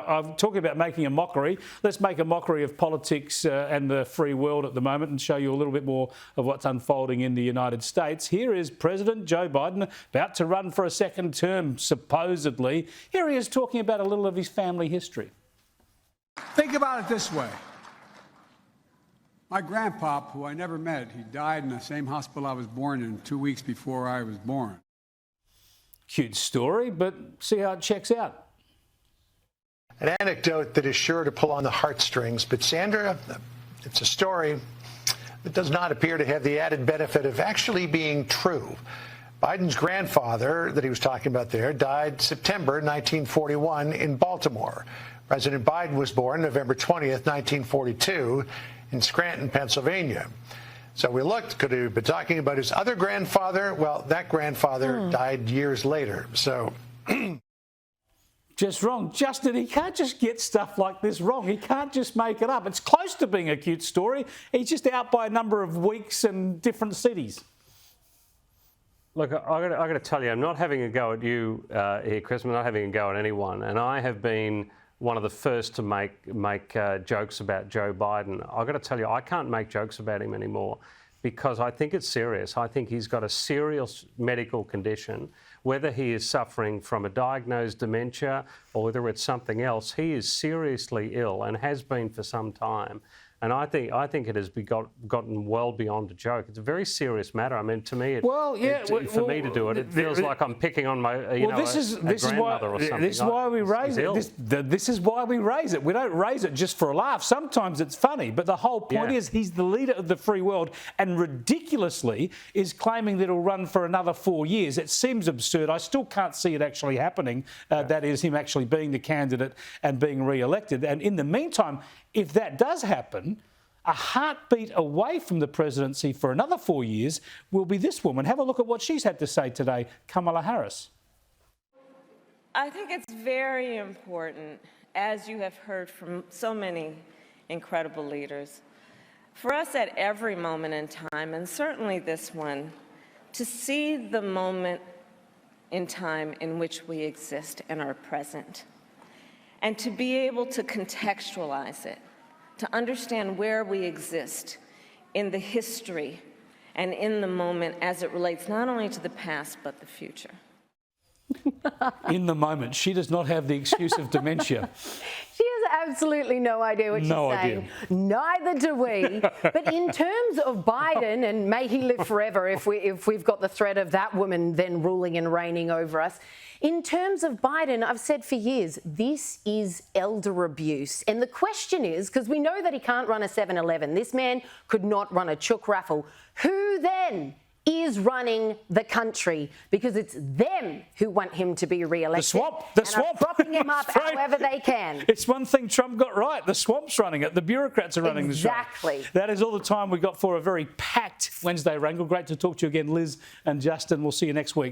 I'm talking about making a mockery. Let's make a mockery of politics and the free world at the moment and show you a little bit more of what's unfolding in the United States. Here is President Joe Biden about to run for a second term, supposedly. Here he is talking about a little of his family history. Think about it this way. My grandpop, who I never met, he died in the same hospital I was born in 2 weeks before I was born. Cute story, but see how it checks out. An anecdote that is sure to pull on the heartstrings, but Sandra, it's a story that does not appear to have the added benefit of actually being true. Biden's grandfather that he was talking about there died September 1941 in Baltimore. President Biden was born November 20th, 1942 in Scranton, Pennsylvania. So we looked, could he have been talking about his other grandfather? Well, that grandfather died years later. So just wrong. Justin, he can't just get stuff like this wrong. He can't just make it up. It's close to being a cute story. He's just out by a number of weeks in different cities. Look, I got to tell you, I'm not having a go at you here, Chris. I'm not having a go at anyone. And I have been one of the first to make jokes about Joe Biden. I got to tell you, I can't make jokes about him anymore because I think it's serious. I think he's got a serious medical condition. Whether he is suffering from a diagnosed dementia or whether it's something else, he is seriously ill and has been for some time. And I think it has gotten well beyond a joke. It's a very serious matter. I mean, to me, for me to do it, it feels like I'm picking on my, this is why we raise it. This is why we raise it. We don't raise it just for a laugh. Sometimes it's funny, but the whole point is he's the leader of the free world and ridiculously is claiming that he'll run for another 4 years. It seems absurd. I still can't see it actually happening. That is him actually being the candidate and being re-elected. And in the meantime, if that does happen, a heartbeat away from the presidency for another 4 years will be this woman. Have a look at what she's had to say today, Kamala Harris. I think it's very important, as you have heard from so many incredible leaders, for us at every moment in time, and certainly this one, to see the moment in time in which we exist and are present, and to be able to contextualize it, to understand where we exist in the history and in the moment as it relates not only to the past but the future. In the moment. She does not have the excuse of dementia. She has absolutely no idea what she's saying. Neither do we. But in terms of Biden, and may he live forever if we've got the threat of that woman then ruling and reigning over us, in terms of Biden, I've said for years, this is elder abuse. And the question is, because we know that he can't run a 7-Eleven, this man could not run a chook raffle, who then is running the country? Because it's them who want him to be re-elected. The swamp. Propping him up however they can. It's one thing Trump got right. The swamp's running it. The bureaucrats are running the show. Exactly. That is all the time we got for a very packed Wednesday wrangle. Great to talk to you again, Liz and Justin. We'll see you next week.